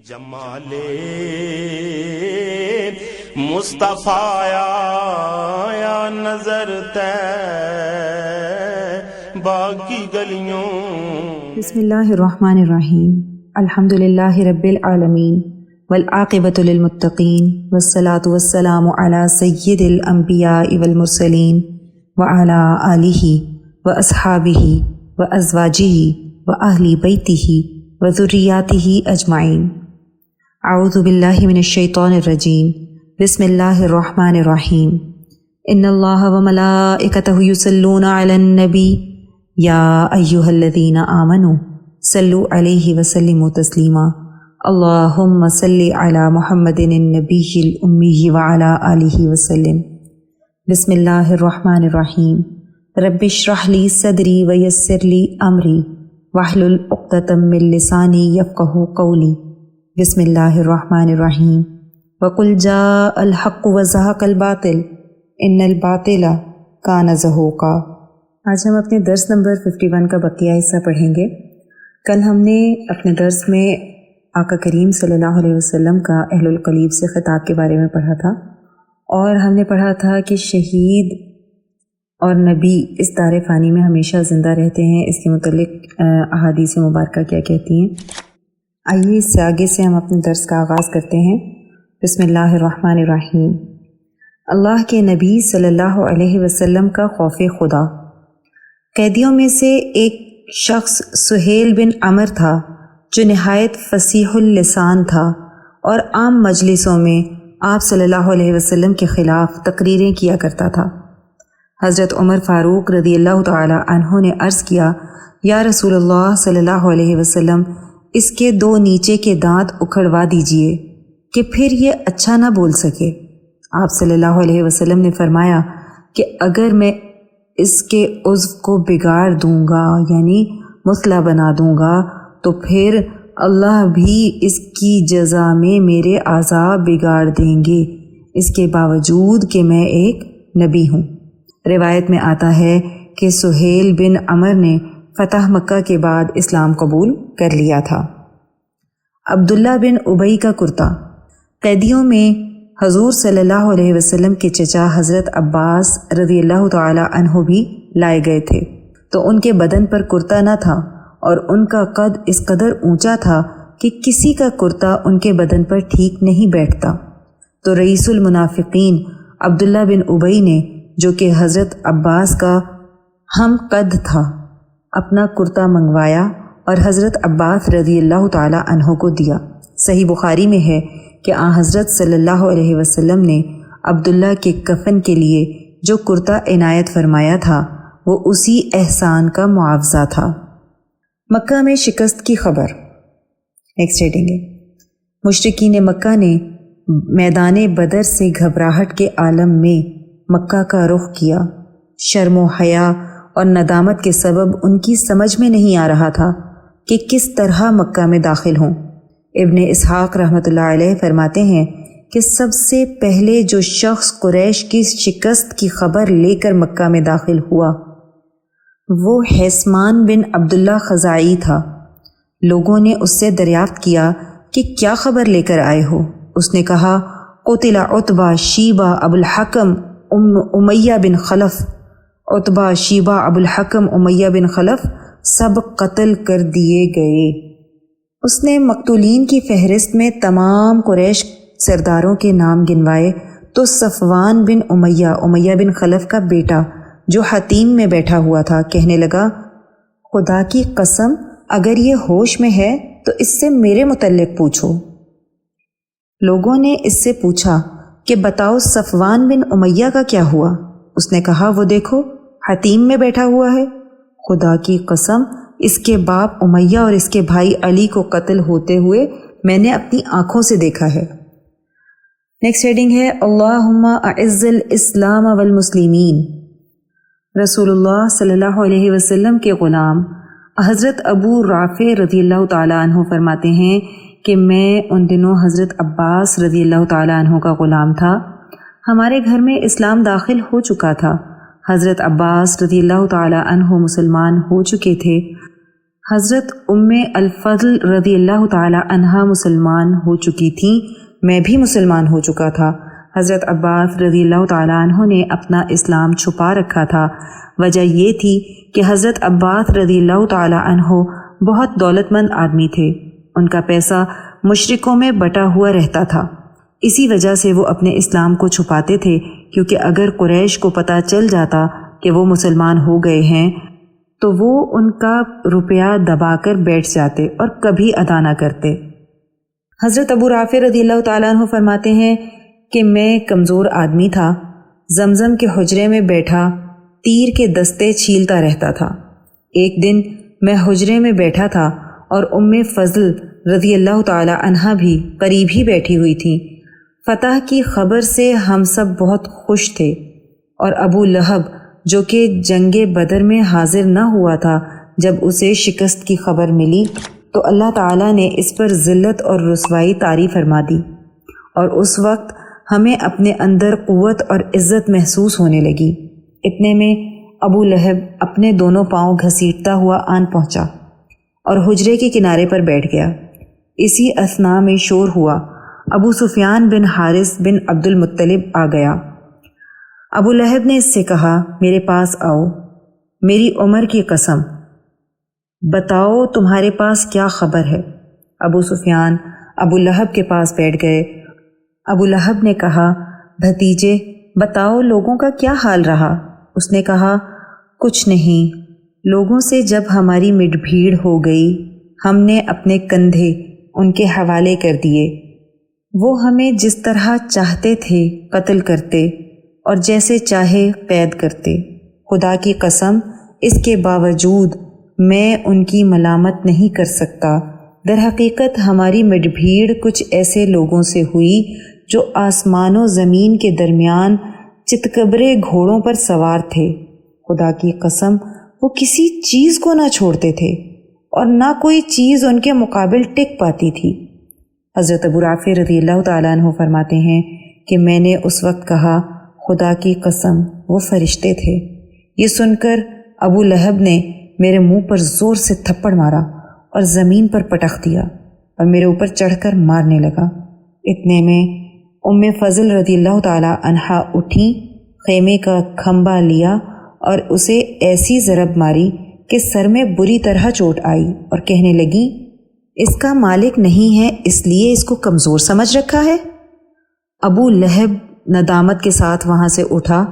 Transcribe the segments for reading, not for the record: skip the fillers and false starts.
جمال مصطفیٰ یا نظر باقی گلیوں. بسم اللہ الرحمن الرحیم. الحمد للہ رب العالمین والعاقبۃ للمتقین والصلاة والسلام علی سید الانبیاء والمرسلین وعلی آلہ واصحابہ وازواجہ واہل بیتہ وذریاتہ اجمعین. اعوذ باللہ من الشیطان الرجیم. بسم اللہ الرحمن الرحیم. ان اللہ وملائکتہ یصلون علی النبی یا ایہا الذین آمنوا صلوا علیہ وسلموا تسلیما. اللہم صلی علی محمد النبی الامی وعلی آلہ وسلم. بسم اللہ الرحمن الرحیم. رب اشرح لی صدری ویسر لی امری واحلل عقدۃ من لسانی یفقہوا قولی. بسم اللہ الرحمن الرحیم. وقل جاء الحق وزہق الباطل ان الباطل کان زہوقا. آج ہم اپنے درس نمبر 51 کا بقیہ حصہ پڑھیں گے. کل ہم نے اپنے درس میں آقا کریم صلی اللہ علیہ وسلم کا اہل القلیب سے خطاب کے بارے میں پڑھا تھا، اور ہم نے پڑھا تھا کہ شہید اور نبی اس دار فانی میں ہمیشہ زندہ رہتے ہیں. اس کے متعلق احادیث مبارکہ کیا کہتی ہیں. آئیے اس سے آگے سے ہم اپنے درس کا آغاز کرتے ہیں. بسم اللہ الرحمن الرحیم. اللہ کے نبی صلی اللہ علیہ وسلم کا خوف خدا. قیدیوں میں سے ایک شخص سہیل بن عمر تھا جو نہایت فصیح اللسان تھا اور عام مجلسوں میں آپ صلی اللہ علیہ وسلم کے خلاف تقریریں کیا کرتا تھا. حضرت عمر فاروق رضی اللہ تعالی عنہ نے عرض کیا، یا رسول اللہ صلی اللہ علیہ وسلم، اس کے 2 نیچے کے دانت اکھڑوا دیجئے کہ پھر یہ اچھا نہ بول سکے. آپ صلی اللہ علیہ وسلم نے فرمایا کہ اگر میں اس کے عضو کو بگاڑ دوں گا، یعنی مثلا بنا دوں گا، تو پھر اللہ بھی اس کی جزا میں میرے اعضاء بگاڑ دیں گے، اس کے باوجود کہ میں ایک نبی ہوں. روایت میں آتا ہے کہ سہیل بن عمر نے فتح مکہ کے بعد اسلام قبول کر لیا تھا. عبداللہ بن ابی کا کرتا. قیدیوں میں حضور صلی اللہ علیہ وسلم کے چچا حضرت عباس رضی اللہ تعالی عنہ بھی لائے گئے تھے، تو ان کے بدن پر کرتا نہ تھا اور ان کا قد اس قدر اونچا تھا کہ کسی کا کرتا ان کے بدن پر ٹھیک نہیں بیٹھتا. تو رئیس المنافقین عبداللہ بن ابی نے، جو کہ حضرت عباس کا ہم قد تھا، اپنا کرتا منگوایا اور حضرت عباس رضی اللہ تعالی عنہ کو دیا. صحیح بخاری میں ہے کہ آن حضرت صلی اللہ علیہ وسلم نے عبداللہ کے کفن کے لیے جو کرتا عنایت فرمایا تھا وہ اسی احسان کا معاوضہ تھا. مکہ میں شکست کی خبر. نیکسٹ ہیڈنگ ہے، مشرکین مکہ نے میدان بدر سے گھبراہٹ کے عالم میں مکہ کا رخ کیا. شرم و حیا اور ندامت کے سبب ان کی سمجھ میں نہیں آ رہا تھا کہ کس طرح مکہ میں داخل ہوں. ابن اسحاق رحمۃ اللہ علیہ فرماتے ہیں کہ سب سے پہلے جو شخص قریش کی شکست کی خبر لے کر مکہ میں داخل ہوا وہ حیثمان بن عبداللہ خزاعی تھا. لوگوں نے اس سے دریافت کیا کہ کیا خبر لے کر آئے ہو. اس نے کہا، قتل عتبہ شیبہ ابو الحکم امیہ بن خلف. عتبہ، شیبہ، ابو الحکم، امیہ بن خلف سب قتل کر دیے گئے. اس نے مقتولین کی فہرست میں تمام قریش سرداروں کے نام گنوائے تو صفوان بن امیہ بن خلف کا بیٹا جو حتیم میں بیٹھا ہوا تھا کہنے لگا، خدا کی قسم اگر یہ ہوش میں ہے تو اس سے میرے متعلق پوچھو. لوگوں نے اس سے پوچھا کہ بتاؤ صفوان بن امیہ کا کیا ہوا؟ اس نے کہا، وہ دیکھو حتیم میں بیٹھا ہوا ہے. خدا کی قسم اس کے باپ امیہ اور اس کے بھائی علی کو قتل ہوتے ہوئے میں نے اپنی آنکھوں سے دیکھا ہے. نیکسٹ ہیڈنگ ہے، اللہم اعز الاسلام والمسلمین. رسول اللہ صلی اللہ علیہ وسلم کے غلام حضرت ابو رافع رضی اللہ تعالی عنہ فرماتے ہیں کہ میں ان دنوں حضرت عباس رضی اللہ تعالی عنہ کا غلام تھا. ہمارے گھر میں اسلام داخل ہو چکا تھا. حضرت عباس رضی اللہ تعالی عنہ مسلمان ہو چکے تھے. حضرت الفضل رضی اللہ تعالی عنہا مسلمان ہو چکی تھیں، میں بھی مسلمان ہو چکا تھا۔ حضرت عباس رضی اللہ تعالی عنہ نے اپنا اسلام چھپا رکھا تھا۔ وجہ یہ تھی کہ حضرت عباس رضی اللہ تعالی عنہ بہت دولت مند آدمی تھے، ان کا پیسہ مشرکوں میں بٹا ہوا رہتا تھا۔ اسی وجہ سے وہ اپنے اسلام کو چھپاتے تھے، کیونکہ اگر قریش کو پتہ چل جاتا کہ وہ مسلمان ہو گئے ہیں تو وہ ان کا روپیہ دبا کر بیٹھ جاتے اور کبھی ادا نہ کرتے۔ حضرت ابو رافع رضی اللہ تعالیٰ عنہ فرماتے ہیں کہ میں کمزور آدمی تھا، زمزم کے حجرے میں بیٹھا تیر کے دستے چھیلتا رہتا تھا۔ ایک دن میں حجرے میں بیٹھا تھا اور فضل رضی اللہ تعالی عنہا بھی قریب ہی بیٹھی ہوئی تھی۔ فتح کی خبر سے ہم سب بہت خوش تھے، اور ابو لہب جو کہ جنگ بدر میں حاضر نہ ہوا تھا، جب اسے شکست کی خبر ملی تو اللہ تعالیٰ نے اس پر ذلت اور رسوائی طاری فرما دی، اور اس وقت ہمیں اپنے اندر قوت اور عزت محسوس ہونے لگی۔ اتنے میں ابو لہب اپنے دونوں پاؤں گھسیٹتا ہوا آن پہنچا اور حجرے کے کنارے پر بیٹھ گیا۔ اسی اثناء میں شور ہوا، ابو سفیان بن حارث بن عبد المطلب آ گیا۔ ابو لہب نے اس سے کہا، میرے پاس آؤ، میری عمر کی قسم، بتاؤ تمہارے پاس کیا خبر ہے؟ ابو سفیان ابو لہب کے پاس بیٹھ گئے۔ ابو لہب نے کہا، بھتیجے بتاؤ لوگوں کا کیا حال رہا؟ اس نے کہا، کچھ نہیں، لوگوں سے جب ہماری مٹ بھیڑ ہو گئی ہم نے اپنے کندھے ان کے حوالے کر دیے، وہ ہمیں جس طرح چاہتے تھے قتل کرتے اور جیسے چاہے قید کرتے۔ خدا کی قسم اس کے باوجود میں ان کی ملامت نہیں کر سکتا۔ در حقیقت ہماری مٹ بھیڑ کچھ ایسے لوگوں سے ہوئی جو آسمان و زمین کے درمیان چتکبرے گھوڑوں پر سوار تھے۔ خدا کی قسم وہ کسی چیز کو نہ چھوڑتے تھے اور نہ کوئی چیز ان کے مقابل ٹک پاتی تھی۔ حضرت ابو رافع رضی اللہ تعالیٰ عنہ فرماتے ہیں کہ میں نے اس وقت کہا، خدا کی قسم وہ فرشتے تھے۔ یہ سن کر ابو لہب نے میرے منہ پر زور سے تھپڑ مارا اور زمین پر پٹخ دیا اور میرے اوپر چڑھ کر مارنے لگا۔ اتنے میں فضل رضی اللہ تعالیٰ عنہا اٹھی، خیمے کا کھمبا لیا اور اسے ایسی ضرب ماری کہ سر میں بری طرح چوٹ آئی، اور کہنے لگی، اس کا مالک نہیں ہے اس لیے اس کو کمزور سمجھ رکھا ہے۔ ابو لہب ندامت کے ساتھ وہاں سے اٹھا۔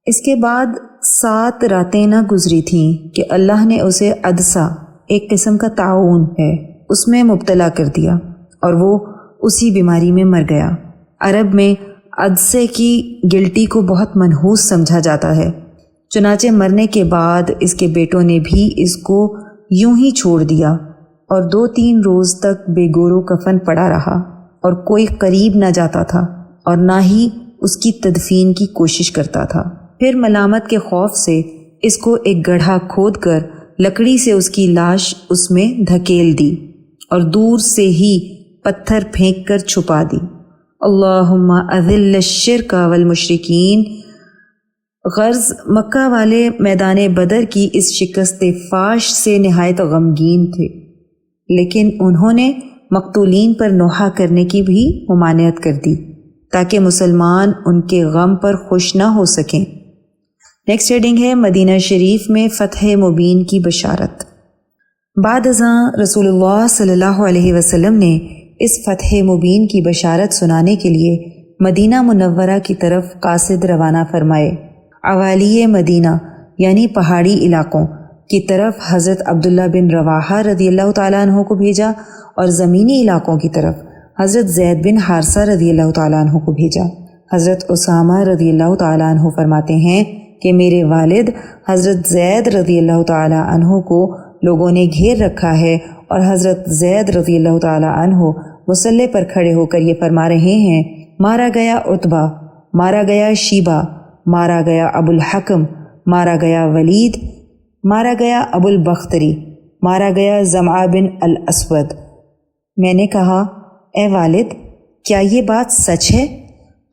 اس کے بعد 7 راتیں نہ گزری تھیں کہ اللہ نے اسے عدسہ، ایک قسم کا طاعون ہے، اس میں مبتلا کر دیا اور وہ اسی بیماری میں مر گیا۔ عرب میں عدسے کی گلٹی کو بہت منحوس سمجھا جاتا ہے، چنانچہ مرنے کے بعد اس کے بیٹوں نے بھی اس کو یوں ہی چھوڑ دیا اور 2-3 روز تک بے گور و کفن پڑا رہا، اور کوئی قریب نہ جاتا تھا اور نہ ہی اس کی تدفین کی کوشش کرتا تھا۔ پھر ملامت کے خوف سے اس کو ایک گڑھا کھود کر لکڑی سے اس کی لاش اس میں دھکیل دی اور دور سے ہی پتھر پھینک کر چھپا دی۔ اللہم اذل الشرک والمشرکین۔ غرض مکہ والے میدان بدر کی اس شکست فاش سے نہایت غمگین تھے، لیکن انہوں نے مقتولین پر نوحہ کرنے کی بھی ممانعت کر دی تاکہ مسلمان ان کے غم پر خوش نہ ہو سکیں۔ نیکسٹ ہیڈنگ ہے مدینہ شریف میں فتح مبین کی بشارت۔ بعد ازاں رسول اللہ صلی اللہ علیہ وسلم نے اس فتح مبین کی بشارت سنانے کے لیے مدینہ منورہ کی طرف قاصد روانہ فرمائے۔ عوالی مدینہ یعنی پہاڑی علاقوں کی طرف حضرت عبداللہ بن رواحہ رضی اللہ تعالیٰ عنہ کو بھیجا، اور زمینی علاقوں کی طرف حضرت زید بن حارثہ رضی اللہ تعالیٰ عنہ کو بھیجا۔ حضرت اسامہ رضی اللہ تعالیٰ عنہ فرماتے ہیں کہ میرے والد حضرت زید رضی اللہ تعالیٰ عنہ کو لوگوں نے گھیر رکھا ہے، اور حضرت زید رضی اللہ تعالیٰ عنہ مصلی پر کھڑے ہو کر یہ فرما رہے ہیں، مارا گیا عتبہ، مارا گیا شیبہ، مارا گیا ابو الحکم، مارا گیا ولید، مارا گیا ابو البختری، مارا گیا زمعہ بن الاسود۔ میں نے کہا، اے والد کیا یہ بات سچ ہے؟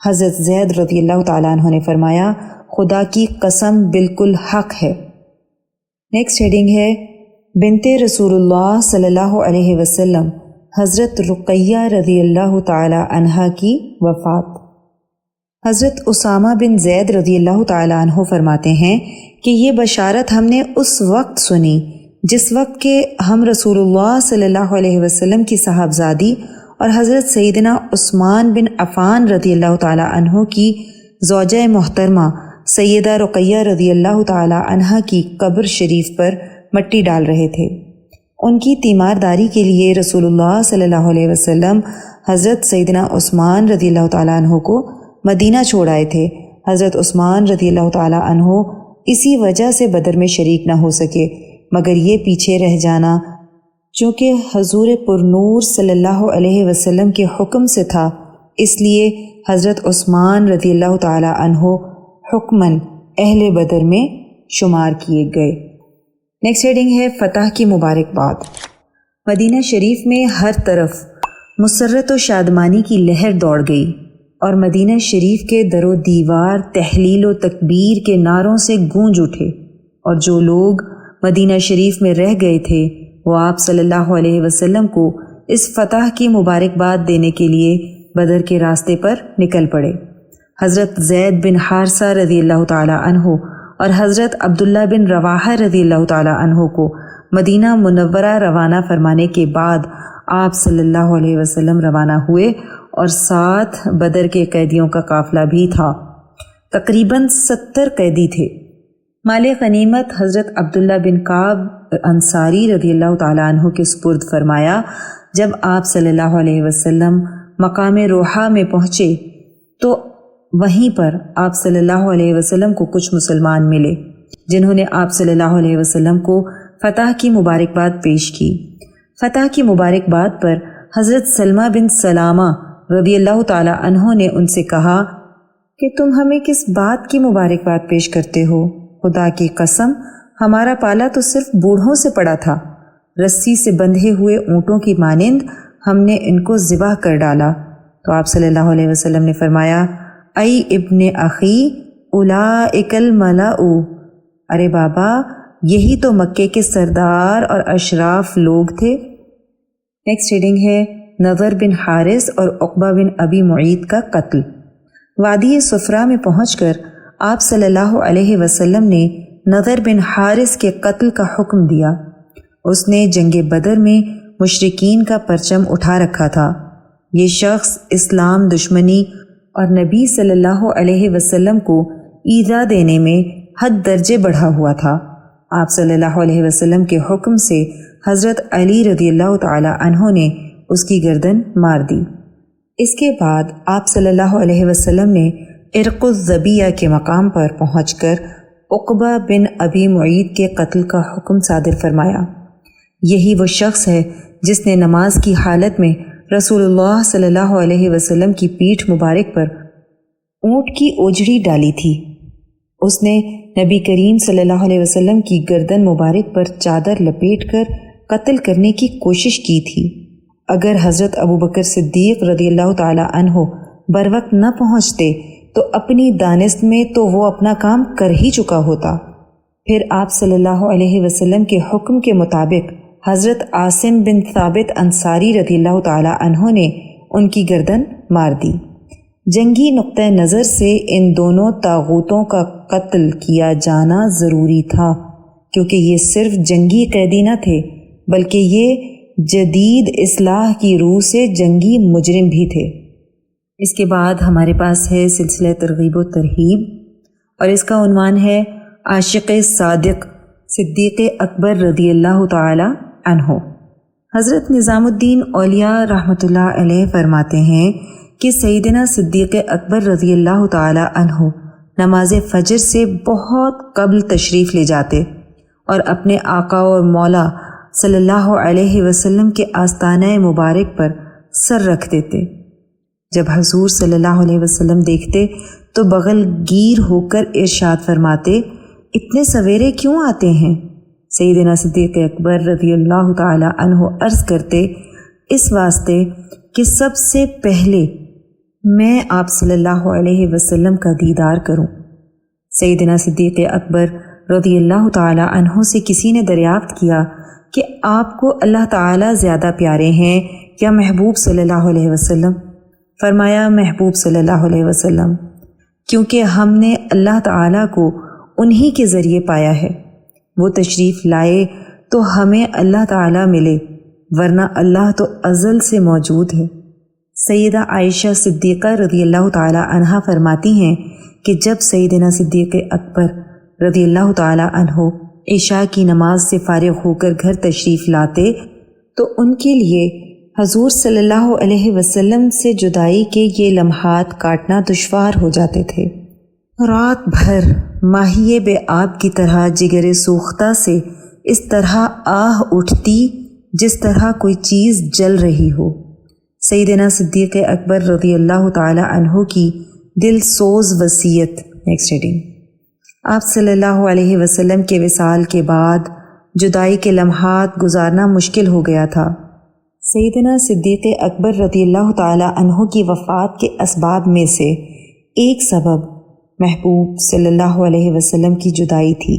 حضرت زید رضی اللہ تعالیٰ عنہ نے فرمایا، خدا کی قسم بالکل حق ہے۔ نیکسٹ ہیڈنگ ہے بنت رسول اللہ صلی اللہ علیہ وسلم حضرت رقیہ رضی اللہ تعالی عنہا کی وفات۔ حضرت اسامہ بن زید رضی اللہ تعالی عنہ فرماتے ہیں کہ یہ بشارت ہم نے اس وقت سنی جس وقت کہ ہم رسول اللہ صلی اللہ علیہ وسلم کی صاحبزادی اور حضرت سیدنا عثمان بن عفان رضی اللہ تعالی عنہ کی زوجہ محترمہ سیدہ رقیہ رضی اللہ تعالی عنہ کی قبر شریف پر مٹی ڈال رہے تھے۔ ان کی تیمارداری کے لیے رسول اللہ صلی اللہ علیہ وسلم حضرت سیدنا عثمان رضی اللہ تعالی عنہ کو مدینہ چھوڑ آئے تھے۔ حضرت عثمان رضی اللہ تعالی عنہ اسی وجہ سے بدر میں شریک نہ ہو سکے، مگر یہ پیچھے رہ جانا چونکہ حضور پرنور صلی اللہ علیہ وسلم کے حکم سے تھا، اس لیے حضرت عثمان رضی اللہ تعالی عنہ حکماً اہل بدر میں شمار کیے گئے۔ نیکسٹ ہیڈنگ ہے فتح کی مبارکباد۔ مدینہ شریف میں ہر طرف مسرت و شادمانی کی لہر دوڑ گئی اور مدینہ شریف کے در و دیوار تحلیل و تکبیر کے نعروں سے گونج اٹھے، اور جو لوگ مدینہ شریف میں رہ گئے تھے وہ آپ صلی اللہ علیہ وسلم کو اس فتح کی مبارکباد دینے کے لیے بدر کے راستے پر نکل پڑے۔ حضرت زید بن حارثہ رضی اللہ تعالی عنہ اور حضرت عبداللہ بن رواحہ رضی اللہ تعالی عنہ کو مدینہ منورہ روانہ فرمانے کے بعد آپ صلی اللہ علیہ وسلم روانہ ہوئے اور ساتھ بدر کے قیدیوں کا قافلہ بھی تھا۔ تقریباً 70 قیدی تھے۔ مال غنیمت حضرت عبداللہ بن کعب انصاری رضی اللہ تعالیٰ عنہ کے سپرد فرمایا۔ جب آپ صلی اللہ علیہ وسلم مقام روحہ میں پہنچے تو وہیں پر آپ صلی اللہ علیہ وسلم کو کچھ مسلمان ملے جنہوں نے آپ صلی اللہ علیہ وسلم کو فتح کی مبارکباد پیش کی۔ فتح کی مبارکباد پر حضرت سلمہ بن سلامہ رضی اللہ تعالیٰ عنہ نے ان سے کہا کہ تم ہمیں کس بات کی مبارکباد پیش کرتے ہو؟ خدا کی قسم ہمارا پالا تو صرف بوڑھوں سے پڑا تھا، رسی سے بندھے ہوئے اونٹوں کی مانند ہم نے ان کو ذبح کر ڈالا۔ تو آپ صلی اللہ علیہ وسلم نے فرمایا، ای ابن اخی اولئک الملأ، ارے بابا یہی تو مکے کے سردار اور اشراف لوگ تھے۔ نیکسٹ ہیڈنگ ہے نضر بن حارث اور عقبہ بن ابی معیط کا قتل۔ وادی صفرا میں پہنچ کر آپ صلی اللہ علیہ وسلم نے نضر بن حارث کے قتل کا حکم دیا۔ اس نے جنگ بدر میں مشرکین کا پرچم اٹھا رکھا تھا۔ یہ شخص اسلام دشمنی اور نبی صلی اللہ علیہ وسلم کو ایذا دینے میں حد درجے بڑھا ہوا تھا۔ آپ صلی اللہ علیہ وسلم کے حکم سے حضرت علی رضی اللہ تعالی عنہ نے اس کی گردن مار دی۔ اس کے بعد آپ صلی اللہ علیہ وسلم نے عرق الذبیہ کے مقام پر پہنچ کر عقبہ بن ابی معیط کے قتل کا حکم صادر فرمایا۔ یہی وہ شخص ہے جس نے نماز کی حالت میں رسول اللہ صلی اللہ علیہ وسلم کی پیٹھ مبارک پر اونٹ کی اوجڑی ڈالی تھی۔ اس نے نبی کریم صلی اللہ علیہ وسلم کی گردن مبارک پر چادر لپیٹ کر قتل کرنے کی کوشش کی تھی۔ اگر حضرت ابوبکر صدیق رضی اللہ تعالی عنہ بروقت نہ پہنچتے تو اپنی دانست میں تو وہ اپنا کام کر ہی چکا ہوتا۔ پھر آپ صلی اللہ علیہ وسلم کے حکم کے مطابق حضرت عاصم بن ثابت انصاری رضی اللہ تعالی عنہ نے ان کی گردن مار دی۔ جنگی نقطہ نظر سے ان دونوں طاغوتوں کا قتل کیا جانا ضروری تھا، کیونکہ یہ صرف جنگی قیدی نہ تھے بلکہ یہ جدید اصلاح کی روح سے جنگی مجرم بھی تھے۔ اس کے بعد ہمارے پاس ہے سلسلہ ترغیب و ترہیب، اور اس کا عنوان ہے عاشق صادق صدیق اکبر رضی اللہ تعالی عنہ۔ حضرت نظام الدین اولیاء رحمۃ اللہ علیہ فرماتے ہیں کہ سیدنا صدیق اکبر رضی اللہ تعالی عنہ نماز فجر سے بہت قبل تشریف لے جاتے اور اپنے آقا و مولا صلی اللہ علیہ وسلم کے آستانہ مبارک پر سر رکھ دیتے۔ جب حضور صلی اللہ علیہ وسلم دیکھتے تو بغل گیر ہو کر ارشاد فرماتے، اتنے سویرے کیوں آتے ہیں؟ سیدنا صدیق اکبر رضی اللہ تعالی عنہ عرض کرتے، اس واسطے کہ سب سے پہلے میں آپ صلی اللہ علیہ وسلم کا دیدار کروں۔ سیدنا صدیق اکبر رضی اللہ تعالی عنہ سے کسی نے دریافت کیا کہ آپ کو اللہ تعالیٰ زیادہ پیارے ہیں یا محبوب صلی اللہ علیہ وسلم؟ فرمایا محبوب صلی اللہ علیہ وسلم، کیونکہ ہم نے اللہ تعالیٰ کو انہی کے ذریعے پایا ہے، وہ تشریف لائے تو ہمیں اللہ تعالیٰ ملے، ورنہ اللہ تو ازل سے موجود ہے۔ سیدہ عائشہ صدیقہ رضی اللہ تعالیٰ عنہا فرماتی ہیں کہ جب سیدنا صدیق اکبر رضی اللہ تعالیٰ عنہ عشاء کی نماز سے فارغ ہو کر گھر تشریف لاتے تو ان کے لیے حضور صلی اللہ علیہ وسلم سے جدائی کے یہ لمحات کاٹنا دشوار ہو جاتے تھے۔ رات بھر ماہیے بے آب کی طرح جگر سوختہ سے اس طرح آہ اٹھتی جس طرح کوئی چیز جل رہی ہو۔ سیدنا صدیق اکبر رضی اللہ تعالی عنہ کی دل سوز وصیت۔ Next reading. آپ صلی اللہ علیہ وسلم کے وصال کے بعد جدائی کے لمحات گزارنا مشکل ہو گیا تھا۔ سیدنا صدیق اکبر رضی اللہ تعالی عنہ کی وفات کے اسباب میں سے ایک سبب محبوب صلی اللہ علیہ وسلم کی جدائی تھی۔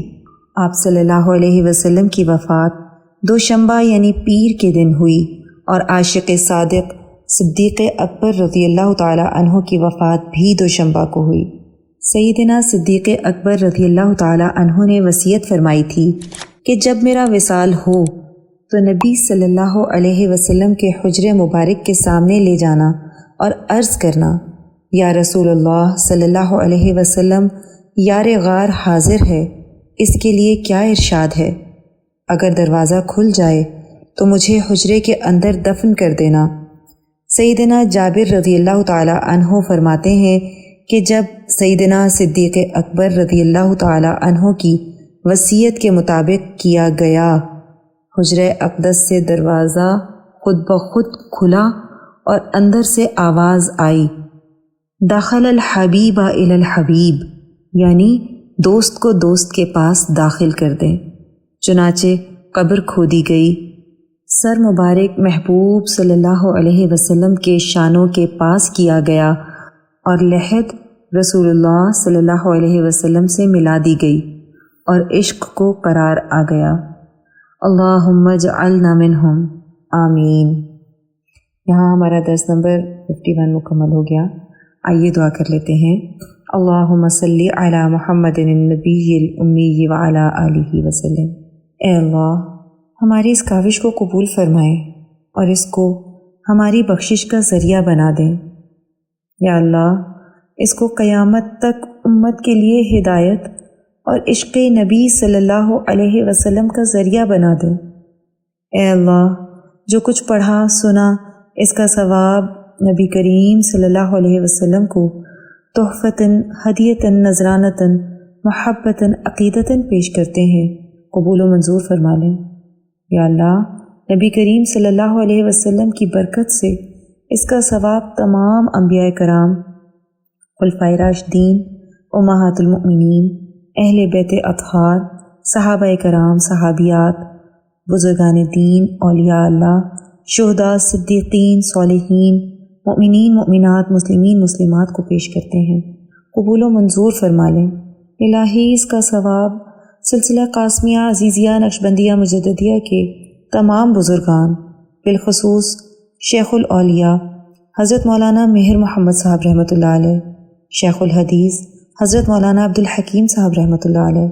آپ صلی اللہ علیہ وسلم کی وفات دوشنبہ یعنی پیر کے دن ہوئی اور عاشق صادق صدیق اکبر رضی اللہ تعالی عنہ کی وفات بھی دوشنبہ کو ہوئی۔ سیدنا صدیق اکبر رضی اللہ تعالی عنہ نے وصیت فرمائی تھی کہ جب میرا وصال ہو تو نبی صلی اللہ علیہ وسلم کے حجر مبارک کے سامنے لے جانا اور عرض کرنا، یا رسول اللہ صلی اللہ علیہ وسلم، یار غار حاضر ہے، اس کے لیے کیا ارشاد ہے؟ اگر دروازہ کھل جائے تو مجھے حجرے کے اندر دفن کر دینا۔ سیدنا جابر رضی اللہ تعالی عنہ فرماتے ہیں کہ جب سیدنا صدیق اکبر رضی اللہ تعالی عنہ کی وصیت کے مطابق کیا گیا، حجرہ اقدس سے دروازہ خود بخود کھلا اور اندر سے آواز آئی، دخل الحبیب الی الحبیب، یعنی دوست کو دوست کے پاس داخل کر دیں۔ چنانچہ قبر کھودی گئی، سر مبارک محبوب صلی اللہ علیہ وسلم کے شانوں کے پاس کیا گیا اور لحد رسول اللہ صلی اللہ علیہ وسلم سے ملا دی گئی اور عشق کو قرار آ گیا۔ اللہم اجعلنا منہم، آمین۔ یہاں ہمارا درس نمبر 51 مکمل ہو گیا۔ آئیے دعا کر لیتے ہیں۔ اللہم صلی علی محمد النبی الامی وعلی آلہ وسلم۔ اے اللہ، ہماری اس کاوش کو قبول فرمائیں اور اس کو ہماری بخشش کا ذریعہ بنا دیں۔ یا اللہ، اس کو قیامت تک امت کے لیے ہدایت اور عشق نبی صلی اللہ علیہ وسلم کا ذریعہ بنا دیں۔ اے اللہ، جو کچھ پڑھا سنا اس کا ثواب نبی کریم صلی اللہ علیہ وسلم کو تحفتاً، ہدیتاً، نذرانتاً، محبتاً، عقیدتاً پیش کرتے ہیں، قبول و منظور فرما لیں۔ یا اللہ، نبی کریم صلی اللہ علیہ وسلم کی برکت سے اس کا ثواب تمام انبیاء کرام، خلفائے راشدین، امہات المؤمنین، اہل بیت اطہار، صحابہ کرام، صحابیات، بزرگان دین، اولیاء اللہ، شہداء، صدیقین، صالحین، مؤمنین، مؤمنات، مسلمین، مسلمات کو پیش کرتے ہیں، قبول و منظور فرما لیں۔ الہی، اس کا ثواب سلسلہ قاسمیہ، عزیزیہ، نقشبندیہ، مجددیہ کے تمام بزرگان، بالخصوص شیخ الاولیاء حضرت مولانا مہر محمد صاحب رحمۃ اللہ علیہ، شیخ الحدیث حضرت مولانا عبدالحکیم صاحب رحمۃ اللہ علیہ،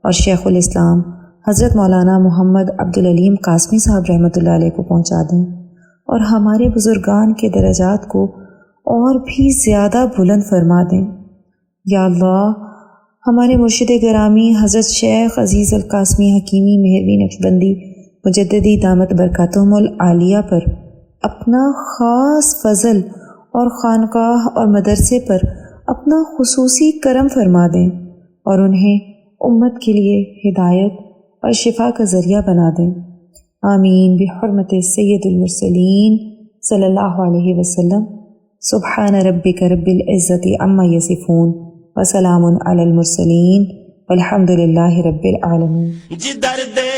اور شیخ الاسلام حضرت مولانا محمد عبدالعلیم قاسمی صاحب رحمۃ اللہ علیہ کو پہنچا دیں، اور ہمارے بزرگان کے درجات کو اور بھی زیادہ بلند فرما دیں۔ یا اللہ، ہمارے مرشد گرامی حضرت شیخ عزیز القاسمی حکیمی مہروی نقشبندی مجددی دامت برکاتہم العالیہ پر اپنا خاص فضل اور خانقاہ اور مدرسے پر اپنا خصوصی کرم فرما دیں اور انہیں امت کے لیے ہدایت اور شفا کا ذریعہ بنا دیں۔ آمین بحرمت سید المرسلین صلی اللہ علیہ وسلم۔ سبحان ربک رب العزت عما یصفون وسلام علی المرسلین والحمد للہ رب العالمین۔ جدر دے